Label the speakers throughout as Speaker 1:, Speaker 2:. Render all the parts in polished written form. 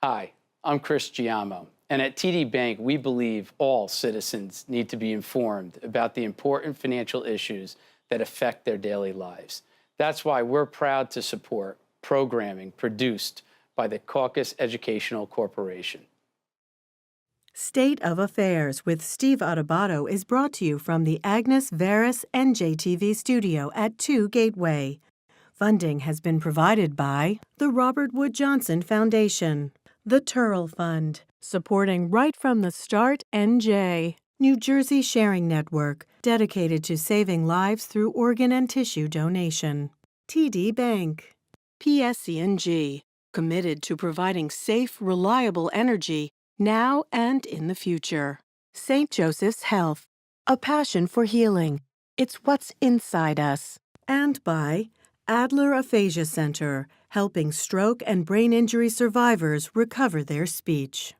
Speaker 1: Hi, I'm Chris Giamo, and at TD Bank, we believe all citizens need to be informed about the important financial issues that affect their daily lives. That's why we're proud to support programming produced by the Caucus Educational Corporation.
Speaker 2: State of Affairs with Steve Adubato is brought to you from the Agnes Veris NJTV studio at 2 Gateway. Funding has been provided by the Robert Wood Johnson Foundation, the Turrell Fund, supporting Right from the Start NJ, New Jersey Sharing Network, dedicated to saving lives through organ and tissue donation, TD Bank, PSE&G, committed to providing safe, reliable energy now and in the future. St. Joseph's Health, a passion for healing. It's what's inside us. And by Adler Aphasia Center, helping stroke and brain injury survivors recover their speech.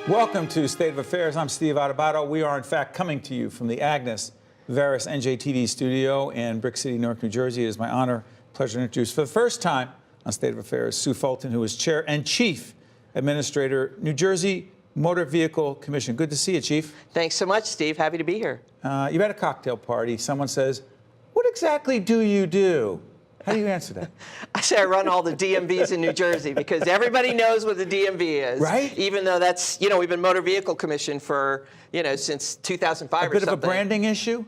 Speaker 3: Welcome to State of Affairs. I'm Steve Adubato. We are, in fact, coming to you from the Agnes Veris NJTV studio in Brick City, Newark, New Jersey. It is my honor, pleasure to introduce for the first time on State of Affairs Sue Fulton, who is Chair and Chief Administrator, New Jersey Motor Vehicle Commission. Good to see you, Chief.
Speaker 4: Thanks so much, Steve. Happy to be here.
Speaker 3: You're at a cocktail party. Someone says, "What exactly do you do?" How do you answer that?
Speaker 4: I say I run all the DMVs in New Jersey because everybody knows what the DMV is.
Speaker 3: Right?
Speaker 4: Even though that's, we've been Motor Vehicle Commission for, since 2005 or something.
Speaker 3: A bit of a branding issue?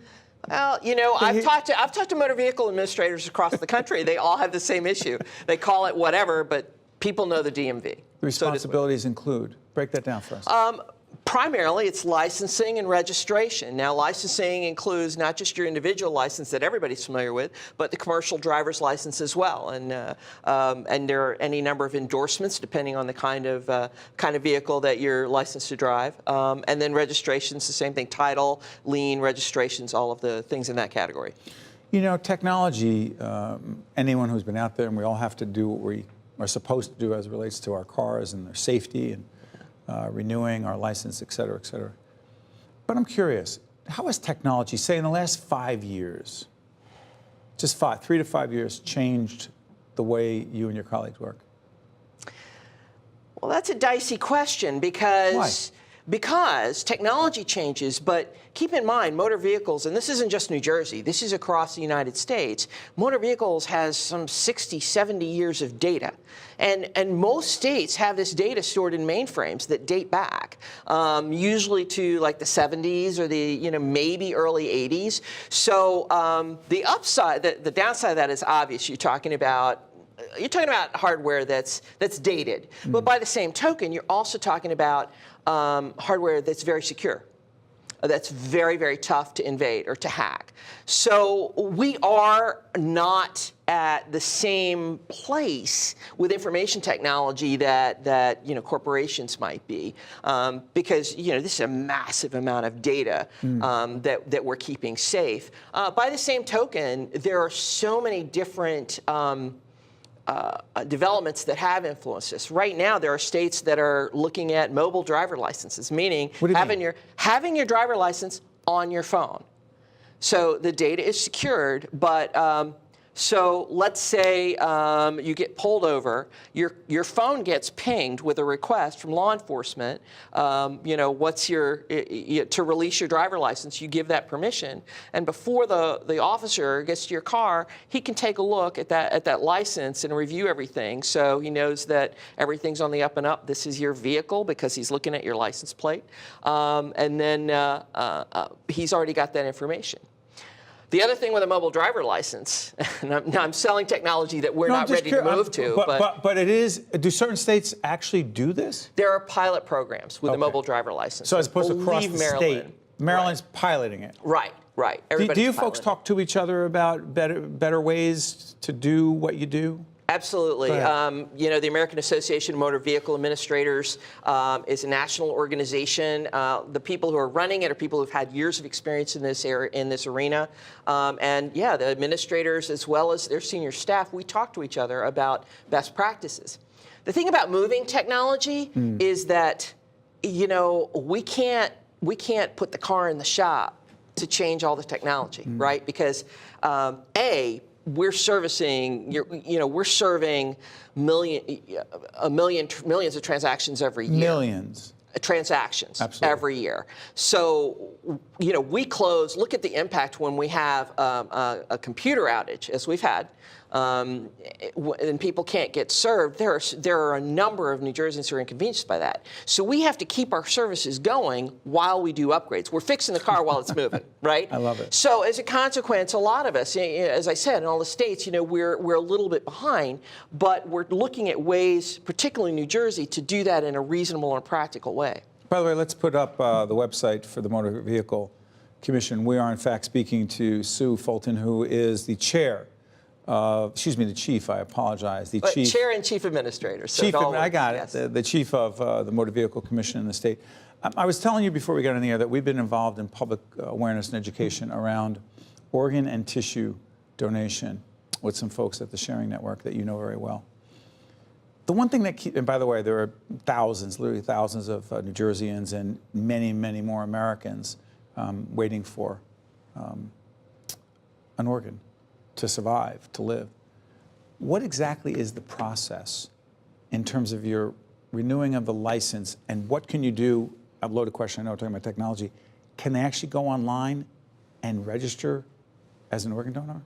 Speaker 4: Well, I've talked to motor vehicle administrators across the country. They all have the same issue. They call it whatever, but people know the DMV.
Speaker 3: The responsibilities include? Break that down for us.
Speaker 4: Primarily, it's licensing and registration. Now, licensing includes not just your individual license that everybody's familiar with, but the commercial driver's license as well. And there are any number of endorsements depending on the kind of vehicle that you're licensed to drive. And then registration's the same thing: title, lien, registrations, all of the things in that category.
Speaker 3: Technology. Anyone who's been out there, and we all have to do what we are supposed to do as it relates to our cars and their safety and renewing our license, et cetera, et cetera. But I'm curious, how has technology, say in the last 5 years, just 3 to 5 years, changed the way you and your colleagues work?
Speaker 4: Well, that's a dicey question because...
Speaker 3: Why?
Speaker 4: Because technology changes, but keep in mind, motor vehicles, and this isn't just New Jersey, this is across the United States, motor vehicles has some 60, 70 years of data. And most states have this data stored in mainframes that date back, usually to like the 70s or the, maybe early 80s. So the upside, the downside of that is obvious. You're talking about hardware that's dated. Mm-hmm. But by the same token, you're also talking about hardware that's very secure, that's very, very tough to invade or to hack. So we are not at the same place with information technology that corporations might be, because this is a massive amount of data that we're keeping safe. By the same token, there are so many different developments that have influenced this. Right now, there are states that are looking at mobile driver licenses, meaning having your driver license on your phone. So the data is secured, but so let's say you get pulled over, your phone gets pinged with a request from law enforcement. What's to release your driver license? You give that permission, and before the officer gets to your car, he can take a look at that license and review everything. So he knows that everything's on the up and up. This is your vehicle because he's looking at your license plate, and then he's already got that information. The other thing with a mobile driver license, and I'm selling technology that we're not ready to move to.
Speaker 3: But it is, do certain states actually do this?
Speaker 4: There are pilot programs with a mobile driver license.
Speaker 3: So as opposed to across the state, Maryland's piloting it.
Speaker 4: Right.
Speaker 3: Do you folks talk to each other about better ways to do what you do?
Speaker 4: Absolutely. You know, the American Association of Motor Vehicle Administrators is a national organization. The people who are running it are people who've had years of experience in this area, in this arena. And yeah, the administrators as well as their senior staff, we talk to each other about best practices. The thing about moving technology is that, you know, we can't put the car in the shop to change all the technology, right? Because we're servicing, we're serving millions of transactions every year.
Speaker 3: Millions.
Speaker 4: Transactions
Speaker 3: Absolutely.
Speaker 4: every year. So, you know, we close, look at the impact when we have a computer outage, as we've had, and people can't get served. There are a number of New Jerseyans who are inconvenienced by that. So we have to keep our services going while we do upgrades. We're fixing the car while it's moving, right?
Speaker 3: I love it.
Speaker 4: So as a consequence, a lot of us, as I said, in all the states, you know, we're a little bit behind, but we're looking at ways, particularly New Jersey, to do that in a reasonable and practical way.
Speaker 3: By the way, let's put up the website for the Motor Vehicle Commission. We are, in fact, speaking to Sue Fulton, who is the chair. The chief, I apologize. The chief.
Speaker 4: Chair and chief administrator. So
Speaker 3: Chief, I got
Speaker 4: yes.
Speaker 3: it. The chief of the Motor Vehicle Commission in the state. I was telling you before we got in the air that we've been involved in public awareness and education around organ and tissue donation with some folks at the Sharing Network that you know very well. The one thing that and by the way, there are thousands, literally thousands of New Jerseyans and many, many more Americans waiting for an organ to survive, to live. What exactly is the process in terms of your renewing of the license, and what can you do? A loaded question, I know we're talking about technology. Can they actually go online and register as an organ donor?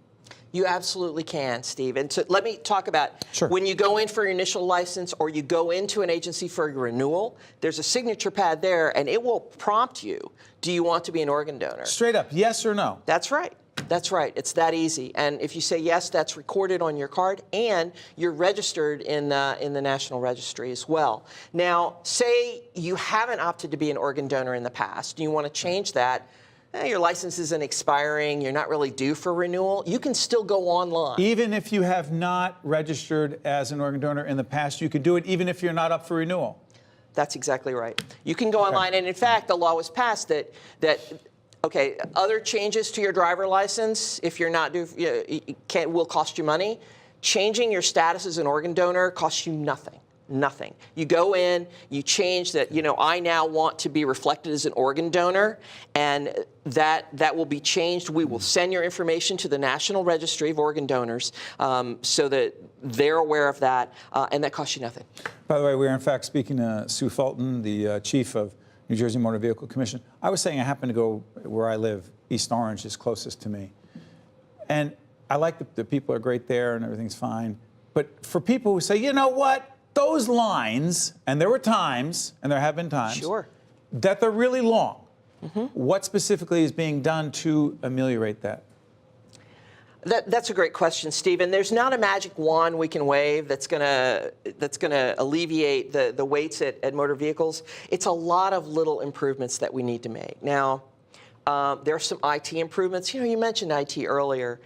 Speaker 4: You absolutely can, Steve. And so let me talk about when you go in for your initial license or you go into an agency for your renewal, there's a signature pad there, and it will prompt you, do you want to be an organ donor?
Speaker 3: Straight up, yes or no?
Speaker 4: That's right. That's right. It's that easy. And if you say yes, that's recorded on your card, and you're registered in the National Registry as well. Now, say you haven't opted to be an organ donor in the past, and you want to change that. Your license isn't expiring, you're not really due for renewal, you can still go online.
Speaker 3: Even if you have not registered as an organ donor in the past, you can do it even if you're not up for renewal.
Speaker 4: That's exactly right. You can go online, and in fact, the law was passed that other changes to your driver license, if you're not due, will cost you money. Changing your status as an organ donor costs you nothing. Nothing. You go in, you change that, I now want to be reflected as an organ donor, and that will be changed. We will send your information to the National Registry of Organ Donors so that they're aware of that, and that costs you nothing.
Speaker 3: By the way, we are in fact speaking to Sue Fulton, the chief of New Jersey Motor Vehicle Commission. I was saying I happen to go where I live. East Orange is closest to me. And I like the people are great there and everything's fine. But for people who say, you know what? Those lines, and there were times, and there have been times, that they're really long. What specifically is being done to ameliorate that?
Speaker 4: That's a great question, Stephen. There's not a magic wand we can wave that's gonna alleviate the waits at motor vehicles. It's a lot of little improvements that we need to make. Now, there are some IT improvements. You mentioned IT earlier.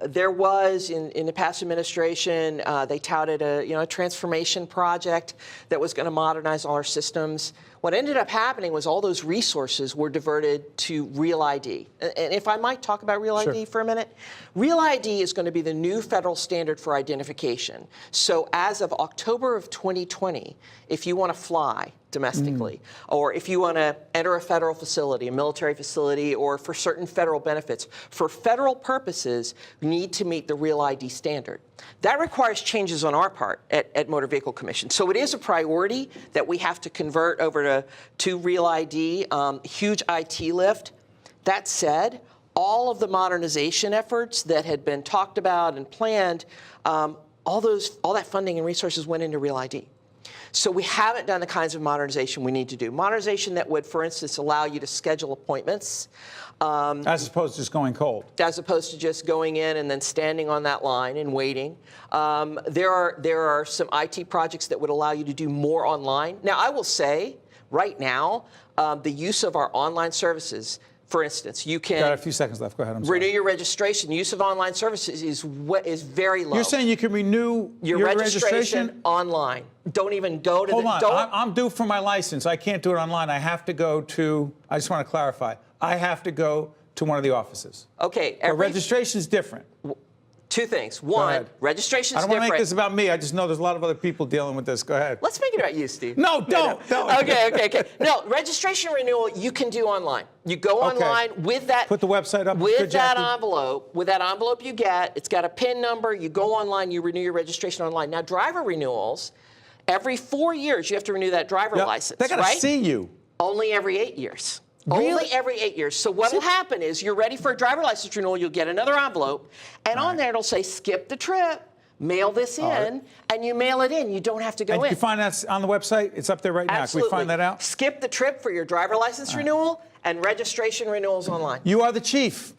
Speaker 4: There was, in the past administration, they touted a transformation project that was going to modernize all our systems. What ended up happening was all those resources were diverted to Real ID. And if I might talk about Real ID for a minute, Real ID is going to be the new federal standard for identification. So as of October of 2020, if you want to fly domestically, or if you want to enter a federal facility, a military facility, or for certain federal benefits, for federal purposes, you need to meet the Real ID standard. That requires changes on our part at Motor Vehicle Commission. So it is a priority that we have to convert over to Real ID, huge IT lift. That said, all of the modernization efforts that had been talked about and planned, all that funding and resources went into Real ID. So we haven't done the kinds of modernization we need to do. Modernization that would, for instance, allow you to schedule appointments.
Speaker 3: As opposed to just going cold.
Speaker 4: As opposed to just going in and then standing on that line and waiting. There are some IT projects that would allow you to do more online. Now, I will say, right now, the use of our online services, For instance, you
Speaker 3: Got a
Speaker 4: can
Speaker 3: few seconds left. Go ahead. I'm sorry.
Speaker 4: renew your registration. Use of online services is very low.
Speaker 3: You're saying you can renew
Speaker 4: your registration online. Don't even go to
Speaker 3: Hold
Speaker 4: the.
Speaker 3: on. I'm due for my license. I can't do it online. I have to go to. I just want to clarify. I have to go to one of the offices.
Speaker 4: Okay.
Speaker 3: But registration is different.
Speaker 4: Two things. One, registration is
Speaker 3: I don't want to make this about me. I just know there's a lot of other people dealing with this. Go ahead.
Speaker 4: Let's make it about you, Steve.
Speaker 3: No, don't.
Speaker 4: Okay. No, registration renewal you can do online. You go online with that.
Speaker 3: Put the website up.
Speaker 4: With that envelope. With that envelope you get, it's got a PIN number. You go online. You renew your registration online. Now, driver renewals, every 4 years you have to renew that driver license.
Speaker 3: They got to see you.
Speaker 4: Only every 8 years.
Speaker 3: Really?
Speaker 4: Only every 8 years. So what will happen is you're ready for a driver license renewal, you'll get another envelope, and on there it'll say skip the trip, mail this in, and you mail it in. You don't have to go in.
Speaker 3: And you find that on the website? It's up there right now.
Speaker 4: Absolutely.
Speaker 3: Can we find that out?
Speaker 4: Skip the trip for your driver license renewal and registration renewals online.
Speaker 3: You are the chief,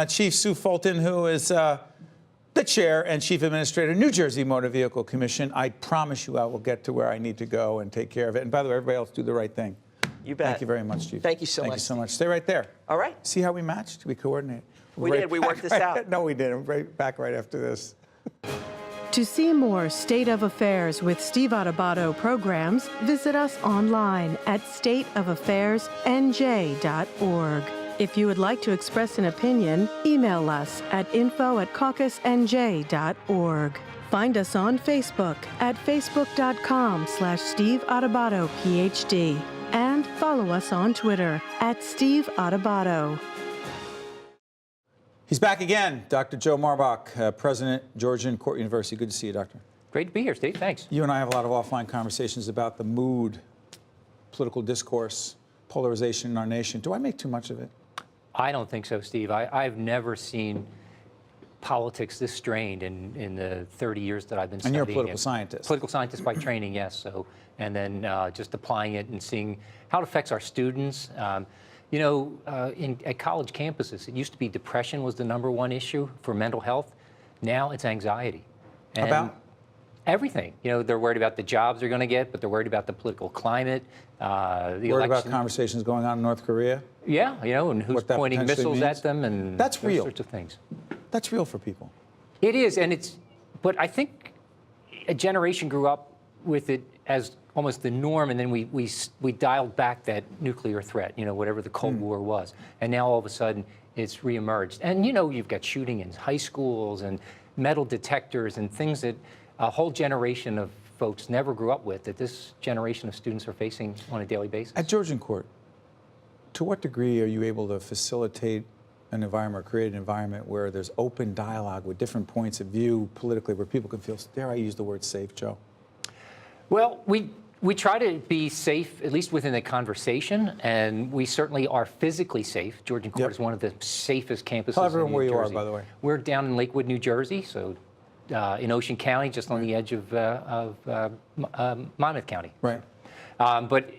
Speaker 3: Chief Sue Fulton, who is the chair and chief administrator, New Jersey Motor Vehicle Commission. I promise you I will get to where I need to go and take care of it. And by the way, everybody else do the right thing.
Speaker 4: You bet.
Speaker 3: Thank you very much, Chief.
Speaker 4: Thank you so much.
Speaker 3: Thank you so much. Stay right there.
Speaker 4: All right.
Speaker 3: See how we matched? We coordinated.
Speaker 4: We did. We worked this out.
Speaker 3: No, we didn't. Back right after this.
Speaker 2: To see more State of Affairs with Steve Adubato programs, visit us online at stateofaffairsnj.org. If you would like to express an opinion, email us at info@caucusnj.org. Find us on Facebook at facebook.com/Steve Adubato, PhD. And follow us on Twitter at Steve Adubato.
Speaker 3: He's back again, Dr. Joe Marbach, President, Georgian Court University. Good to see you, Doctor.
Speaker 5: Great to be here, Steve. Thanks.
Speaker 3: You and I have a lot of offline conversations about the mood, political discourse, polarization in our nation. Do I make too much of it?
Speaker 5: I don't think so, Steve. I've never seen politics this strained in the 30 years that I've been studying.
Speaker 3: And you're a political scientist.
Speaker 5: Political scientist by training, yes. So, and then just applying it and seeing how it affects our students. You know, at college campuses, it used to be depression was the #1 issue for mental health. Now it's anxiety. And
Speaker 3: about?
Speaker 5: Everything. You know, they're worried about the jobs they're going to get, but they're worried about the political climate, the
Speaker 3: worried
Speaker 5: election.
Speaker 3: about conversations going on in North Korea?
Speaker 5: Yeah, you know, and who's pointing missiles at them and
Speaker 3: that's
Speaker 5: those
Speaker 3: real.
Speaker 5: sorts of things.
Speaker 3: That's real for people.
Speaker 5: It is, and but I think a generation grew up with it as almost the norm, and then we dialed back that nuclear threat, you know, whatever the Cold War was. And now all of a sudden it's reemerged. And, you know, you've got shooting in high schools and metal detectors and things that a whole generation of folks never grew up with, that this generation of students are facing on a daily basis.
Speaker 3: At Georgian Court, to what degree are you able to facilitate an environment or create an environment where there's open dialogue with different points of view politically, where people can feel, dare I use the word safe, Joe?
Speaker 5: Well, we try to be safe, at least within the conversation, and we certainly are physically safe. Georgian Court is one of the safest campuses
Speaker 3: Tell everyone
Speaker 5: in New
Speaker 3: where
Speaker 5: Jersey.
Speaker 3: you are, by the way.
Speaker 5: We're down in Lakewood, New Jersey, so in Ocean County, just on the edge of Monmouth County.
Speaker 3: Right.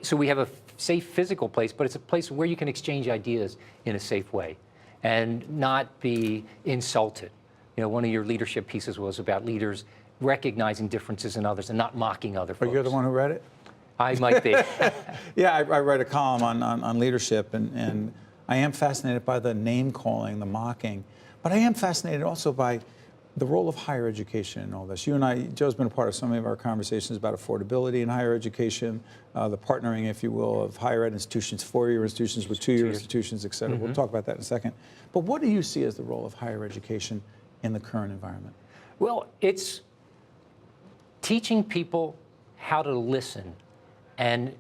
Speaker 5: So we have a safe physical place, but it's a place where you can exchange ideas in a safe way and not be insulted. You know, one of your leadership pieces was about leaders recognizing differences in others and not mocking other folks.
Speaker 3: But you're the one who read it?
Speaker 5: I might be.
Speaker 3: Yeah, I write a column on leadership, and I am fascinated by the name calling, the mocking, but I am fascinated also by the role of higher education in all this. You and I, Joe's been a part of some of our conversations about affordability in higher education, the partnering, if you will, of higher ed institutions, 4-year institutions with 2-year institutions, et cetera. We'll talk about that in a second. But what do you see as the role of higher education in the current environment?
Speaker 5: Well, it's teaching people how to listen and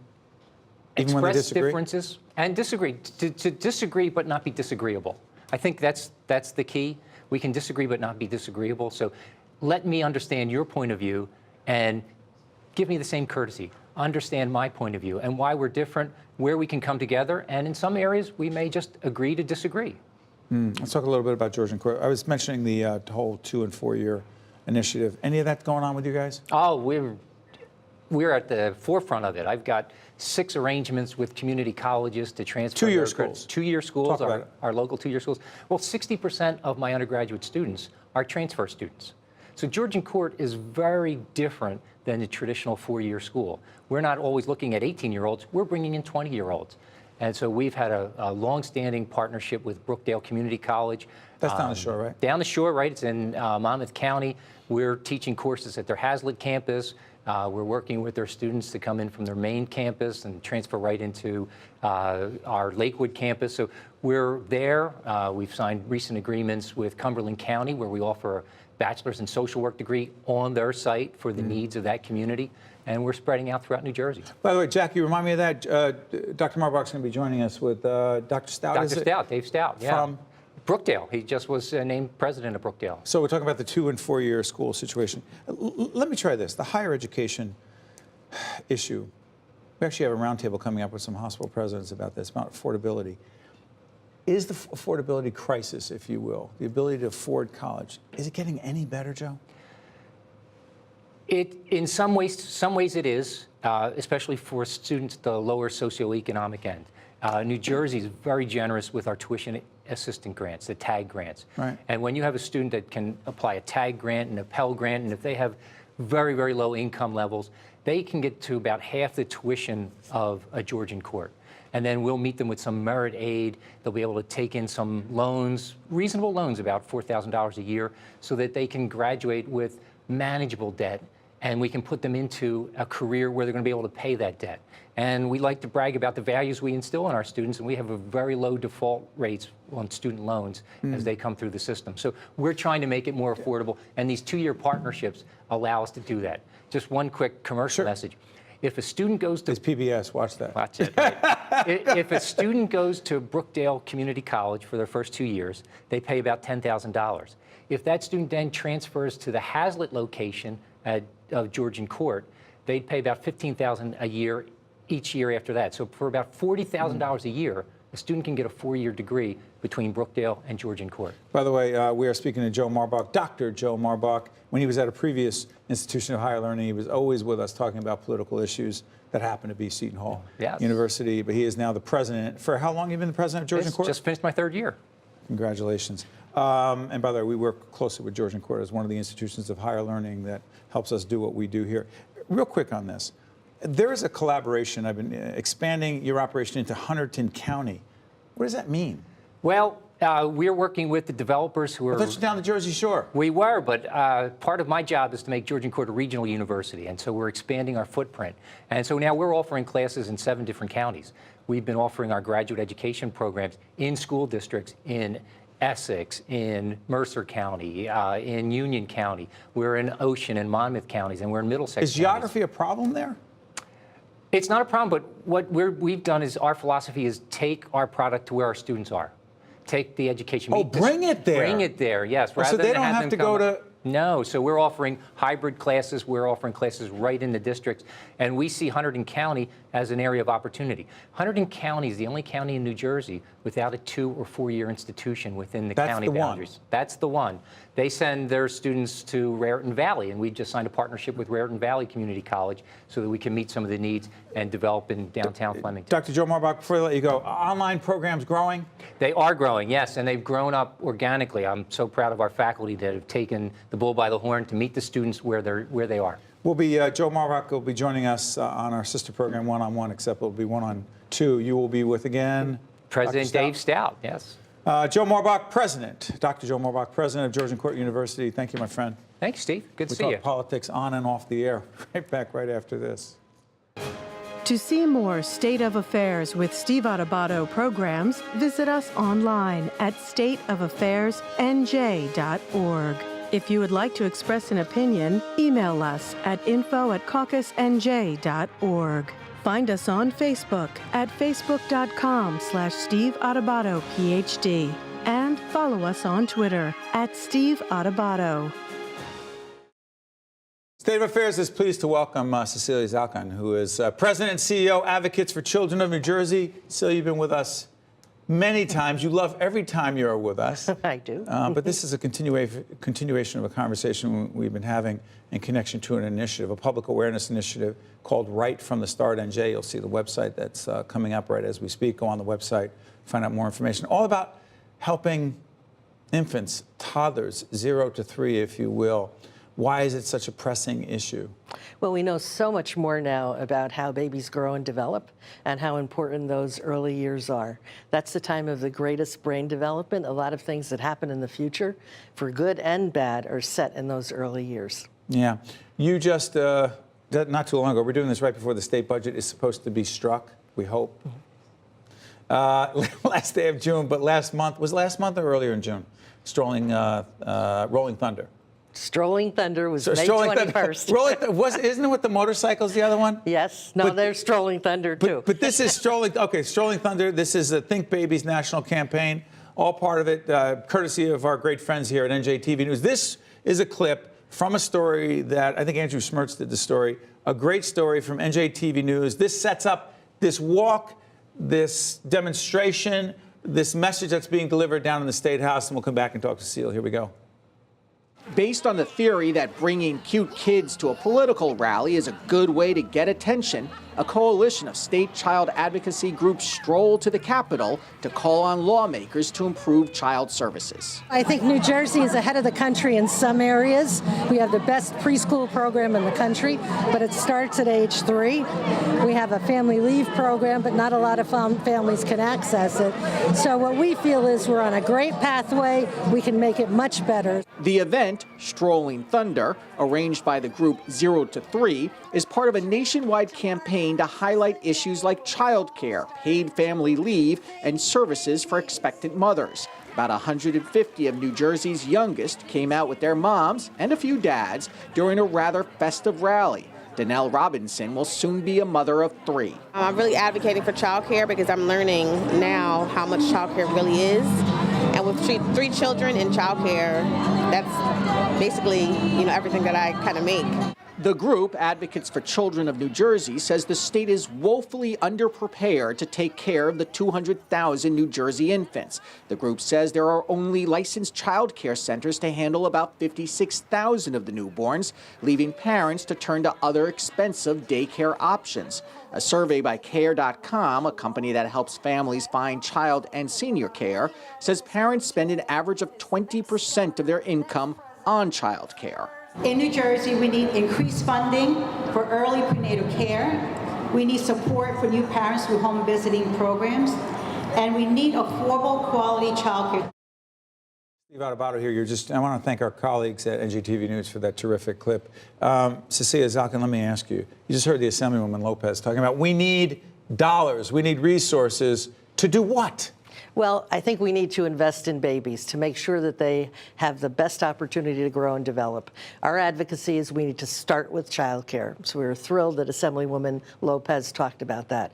Speaker 3: Even when they
Speaker 5: express
Speaker 3: disagree?
Speaker 5: differences and disagree, to disagree but not be disagreeable. I think that's the key. We can disagree but not be disagreeable. So let me understand your point of view and give me the same courtesy. Understand my point of view and why we're different, where we can come together, and in some areas we may just agree to disagree.
Speaker 3: Let's talk a little bit about Georgian Court. I was mentioning the whole 2- and 4-year initiative. Any of that going on with you guys?
Speaker 5: Oh, we're at the forefront of it. I've got 6 arrangements with community colleges to transfer
Speaker 3: 2-year
Speaker 5: their
Speaker 3: schools.
Speaker 5: 2-year schools,
Speaker 3: Talk about it.
Speaker 5: our local 2-year schools. Well, 60% of my undergraduate students are transfer students. So Georgian Court is very different than the traditional 4-year school. We're not always looking at 18-year-olds. We're bringing in 20-year-olds. And so we've had a long-standing partnership with Brookdale Community College.
Speaker 3: That's down the shore, right?
Speaker 5: Down the shore, right? It's in Monmouth County. We're teaching courses at their Hazlitt campus. We're working with their students to come in from their main campus and transfer right into our Lakewood campus. So we're there. We've signed recent agreements with Cumberland County, where we offer a bachelor's in social work degree on their site for the needs of that community. And we're spreading out throughout New Jersey.
Speaker 3: By the way, Jackie, remind me of that. Dr. Marbach's going to be joining us with Dr. Stout.
Speaker 5: Dr. Stout, Dave Stout, yeah.
Speaker 3: From
Speaker 5: Brookdale. He just was named president of Brookdale.
Speaker 3: So we're talking about the 2- and 4-year school situation. Let me try this. The higher education issue. We actually have a roundtable coming up with some hospital presidents about this, about affordability. Is the affordability crisis, if you will, the ability to afford college, is it getting any better, Joe?
Speaker 5: In some ways it is, especially for students at the lower socioeconomic end. New Jersey is very generous with our tuition assistance grants, the TAG grants.
Speaker 3: Right.
Speaker 5: And when you have a student that can apply a TAG grant and a Pell grant, and if they have very, very low income levels, they can get to about half the tuition of a Georgian Court. And then we'll meet them with some merit aid. They'll be able to take in some loans, reasonable loans, about $4,000 a year, so that they can graduate with manageable debt, and we can put them into a career where they're going to be able to pay that debt. And we like to brag about the values we instill in our students, and we have a very low default rates on student loans as they come through the system. So we're trying to make it more affordable, and these 2-year partnerships allow us to do that. Just one quick commercial message. If a student goes to...
Speaker 3: It's PBS, watch that.
Speaker 5: Watch it. Right. If a student goes to Brookdale Community College for their first 2 years, they pay about $10,000. If that student then transfers to the Hazlitt location of Georgian Court, they'd pay about $15,000 a year each year after that. So for about $40,000 a year, a student can get a 4-year degree between Brookdale and Georgian Court.
Speaker 3: By the way, we are speaking to Joe Marbach, Dr. Joe Marbach. When he was at a previous institution of higher learning, he was always with us talking about political issues that happened to be Seton Hall University. But he is now the president. For how long have you been the president of Georgian Court?
Speaker 5: Just finished my 3rd year.
Speaker 3: Congratulations. And by the way, we work closely with Georgian Court as one of the institutions of higher learning that helps us do what we do here. Real quick on this. There is a collaboration. I've been expanding your operation into Hunterdon County. What does that mean?
Speaker 5: Well, we're working with the developers who are...
Speaker 3: I thought you were down the Jersey Shore.
Speaker 5: We were, but part of my job is to make Georgian Court a regional university, and so we're expanding our footprint. And so now we're offering classes in 7 different counties. We've been offering our graduate education programs in school districts in Essex, in Mercer County, in Union County. We're in Ocean and Monmouth counties, and we're in Middlesex
Speaker 3: Is geography a problem there?
Speaker 5: It's not a problem, but what we've done is our philosophy is take our product to where our students are. Take the education.
Speaker 3: Oh, bring it there.
Speaker 5: Bring it there, yes.
Speaker 3: Oh, so they don't have to go to...
Speaker 5: No, so we're offering hybrid classes. We're offering classes right in the districts. And we see Hunterdon County as an area of opportunity. Hunterdon County is the only county in New Jersey without a 2- or 4-year institution within the county boundaries. That's the one. They send their students to Raritan Valley, and we just signed a partnership with Raritan Valley Community College so that we can meet some of the needs and develop in downtown Flemington.
Speaker 3: Dr. Joe Marbach, before I let you go, online programs growing?
Speaker 5: They are growing, yes, and they've grown up organically. I'm so proud of our faculty that have taken the bull by the horn to meet the students where they are.
Speaker 3: We'll be, Joe Marbach will be joining us on our sister program, One-on-One, except it'll be 1-on-2. You will be with, again?
Speaker 5: President Dave Stout, yes.
Speaker 3: Joe Marbach, President. Dr. Joe Marbach, President of Georgian Court University. Thank you, my friend.
Speaker 5: Thank you, Steve. Good to see
Speaker 3: We
Speaker 5: you.
Speaker 3: talk politics on and off the air. Right back right after this.
Speaker 2: To see more State of Affairs with Steve Adubato programs, visit us online at stateofaffairsnj.org. If you would like to express an opinion, email us at info@caucusnj.org. Find us on Facebook at facebook.com/Steve Adubato, PhD. And follow us on Twitter at Steve Adubato.
Speaker 3: State of Affairs is pleased to welcome Cecilia Zalkind, who is President and CEO, Advocates for Children of New Jersey. Cecilia, you've been with us many times. You love every time you're with us.
Speaker 4: I do.
Speaker 3: But this is a continuation of a conversation we've been having in connection to an initiative, a public awareness initiative called Right from the Start NJ. You'll see the website that's coming up right as we speak. Go on the website, find out more information. All about helping infants, toddlers, 0 to 3, if you will, Why is it such a pressing issue?
Speaker 2: Well, we know so much more now about how babies grow and develop and how important those early years are. That's the time of the greatest brain development. A lot of things that happen in the future, for good and bad, are set in those early years.
Speaker 3: Yeah. You just, not too long ago, we're doing this right before the state budget is supposed to be struck, we hope. Last day of June, but last month, was it last month or earlier in June? Rolling Thunder.
Speaker 2: Strolling Thunder was May 21st.
Speaker 3: Isn't it with the motorcycles, the other one?
Speaker 2: Yes. No, there's Strolling Thunder, too.
Speaker 3: But this is Strolling Thunder. This is a Think Babies national campaign, all part of it, courtesy of our great friends here at NJTV News. This is a clip from a story that I think Andrew Smertz did the story, a great story from NJTV News. This sets up this walk, this demonstration, this message that's being delivered down in the State House, and we'll come back and talk to Cecile. Here we go.
Speaker 6: Based on the theory that bringing cute kids to a political rally is a good way to get attention, a coalition of state child advocacy groups strolled to the Capitol to call on lawmakers to improve child services.
Speaker 7: I think New Jersey is ahead of the country in some areas. We have the best preschool program in the country, but it starts at age 3. We have a family leave program, but not a lot of families can access it. So what we feel is we're on a great pathway. We can make it much better.
Speaker 6: The event, Strolling Thunder, arranged by the group 0 to 3, is part of a nationwide campaign to highlight issues like childcare, paid family leave, and services for expectant mothers. About 150 of New Jersey's youngest came out with their moms and a few dads during a rather festive rally. Danelle Robinson will soon be a mother of 3.
Speaker 8: I'm really advocating for childcare because I'm learning now how much childcare really is. And with 3 children in childcare, that's basically, everything that I kind of make.
Speaker 6: The group, Advocates for Children of New Jersey, says the state is woefully underprepared to take care of the 200,000 New Jersey infants. The group says there are only licensed child care centers to handle about 56,000 of the newborns, leaving parents to turn to other expensive daycare options. A survey by Care.com, a company that helps families find child and senior care, says parents spend an average of 20% of their income on child care.
Speaker 9: In New Jersey, we need increased funding for early prenatal care. We need support for new parents through home visiting programs. And we need affordable, quality child care.
Speaker 3: Steve Adubato here. I want to thank our colleagues at NJTV News for that terrific clip. Cecilia Zalkind, let me ask you. You just heard the Assemblywoman Lopez talking about we need dollars, we need resources to do what?
Speaker 2: Well, I think we need to invest in babies to make sure that they have the best opportunity to grow and develop. Our advocacy is we need to start with childcare. So we were thrilled that Assemblywoman Lopez talked about that.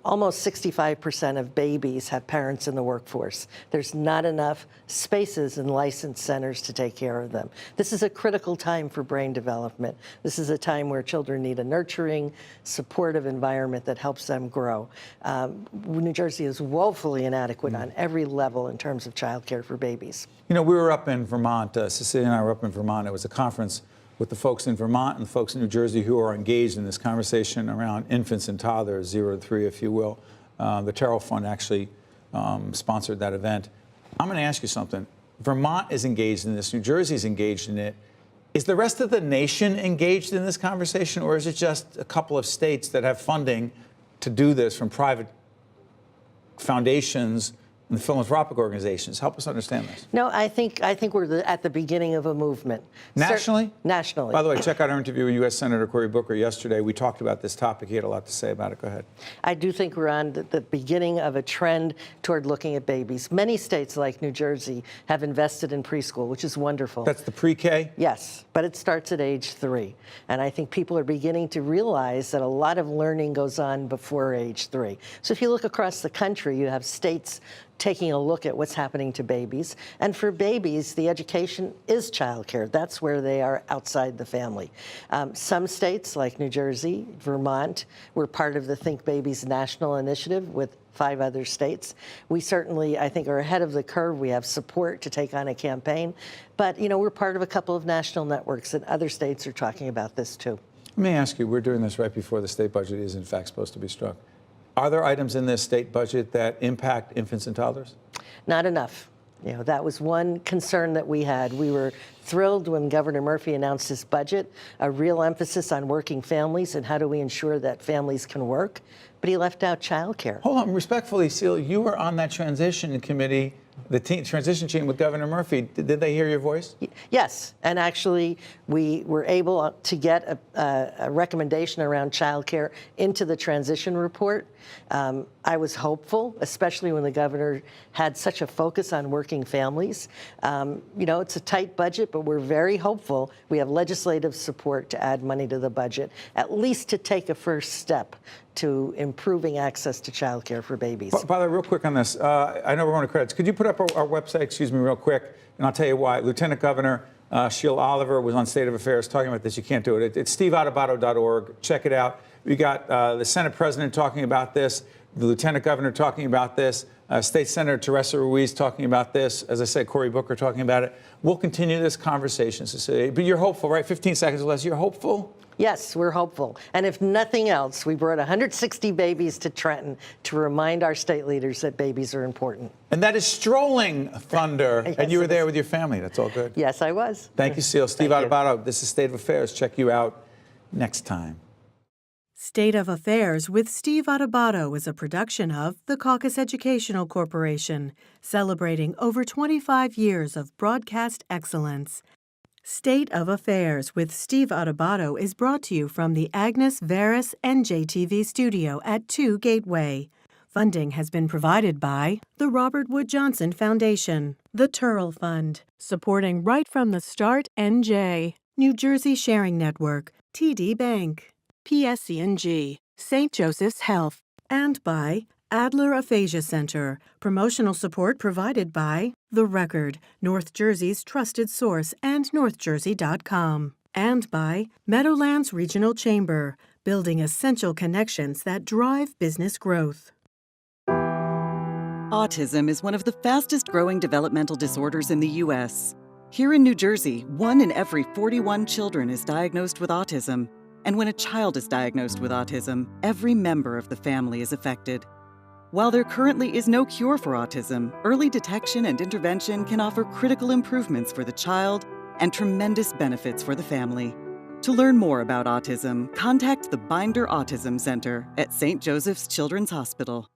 Speaker 2: Almost 65% of babies have parents in the workforce. There's not enough spaces in licensed centers to take care of them. This is a critical time for brain development. This is a time where children need a nurturing, supportive environment that helps them grow. New Jersey is woefully inadequate on every level in terms of childcare for babies.
Speaker 3: We were up in Vermont. Cecilia and I were up in Vermont. It was a conference with the folks in Vermont and the folks in New Jersey who are engaged in this conversation around infants and toddlers, 0 to 3, if you will. The Terrell Fund actually sponsored that event. I'm going to ask you something. Vermont is engaged in this. New Jersey is engaged in it. Is the rest of the nation engaged in this conversation, or is it just a couple of states that have funding to do this from private foundations and philanthropic organizations? Help us understand this.
Speaker 2: No, I think we're at the beginning of a movement.
Speaker 3: Nationally?
Speaker 2: Nationally.
Speaker 3: By the way, check out our interview with U.S. Senator Cory Booker yesterday. We talked about this topic. He had a lot to say about it. Go ahead.
Speaker 2: I do think we're on the beginning of a trend toward looking at babies. Many states, like New Jersey, have invested in preschool, which is wonderful.
Speaker 3: That's the pre-K?
Speaker 2: Yes, but it starts at age 3. And I think people are beginning to realize that a lot of learning goes on before age 3. So if you look across the country, you have states taking a look at what's happening to babies. And for babies, the education is childcare. That's where they are outside the family. Some states, like New Jersey, Vermont, were part of the Think Babies National Initiative with 5 other states. We certainly, I think, are ahead of the curve. We have support to take on a campaign. But, we're part of a couple of national networks, and other states are talking about this, too.
Speaker 3: Let me ask you, we're doing this right before the state budget is, in fact, supposed to be struck. Are there items in this state budget that impact infants and toddlers?
Speaker 2: Not enough.
Speaker 10: You know, that was one concern that we had. We were thrilled when Governor Murphy announced his budget, a real emphasis on working families and how do we ensure that families can work. But he left out childcare.
Speaker 3: Hold on, respectfully, Celia, you were on that transition committee, the transition team with Governor Murphy. Did they hear your voice?
Speaker 10: Yes, and actually we were able to get a recommendation around childcare into the transition report. I was hopeful, especially when the governor had such a focus on working families. You know, it's a tight budget, but we're very hopeful. We have legislative support to add money to the budget, at least to take a first step to improving access to childcare for babies.
Speaker 3: By the way, real quick on this, I know we're on credits. Could you put up our website, real quick, and I'll tell you why. Lieutenant Governor Sheila Oliver was on State of Affairs talking about this. You can't do it. It's steveadubato.org. Check it out. We got the Senate President talking about this, the Lieutenant Governor talking about this, State Senator Teresa Ruiz talking about this, as I said, Cory Booker talking about it. We'll continue this conversation, Cecilia. But you're hopeful, right? 15 seconds or less. You're hopeful?
Speaker 10: Yes, we're hopeful. And if nothing else, we brought 160 babies to Trenton to remind our state leaders that babies are important.
Speaker 3: And that is Strolling Thunder.
Speaker 10: Yes,
Speaker 3: and you were there with your family. That's all good.
Speaker 10: Yes, I was.
Speaker 3: Thank you, Celia. Steve Adubato, this is State of Affairs. Check you out next time.
Speaker 2: State of Affairs with Steve Adubato is a production of the Caucus Educational Corporation, celebrating over 25 years of broadcast excellence. State of Affairs with Steve Adubato is brought to you from the Agnes Veris and JTV studio at 2 Gateway. Funding has been provided by the Robert Wood Johnson Foundation, the Turrell Fund, supporting Right from the Start NJ, New Jersey Sharing Network, TD Bank, PSC&G, St. Joseph's Health, and by Adler Aphasia Center. Promotional support provided by The Record, North Jersey's trusted source, and NorthJersey.com. And by Meadowlands Regional Chamber, building essential connections that drive business growth.
Speaker 11: Autism is one of the fastest-growing developmental disorders in the U.S. Here in New Jersey, 1 in every 41 children is diagnosed with autism. And when a child is diagnosed with autism, every member of the family is affected. While there currently is no cure for autism, early detection and intervention can offer critical improvements for the child and tremendous benefits for the family. To learn more about autism, contact the Binder Autism Center at St. Joseph's Children's Hospital.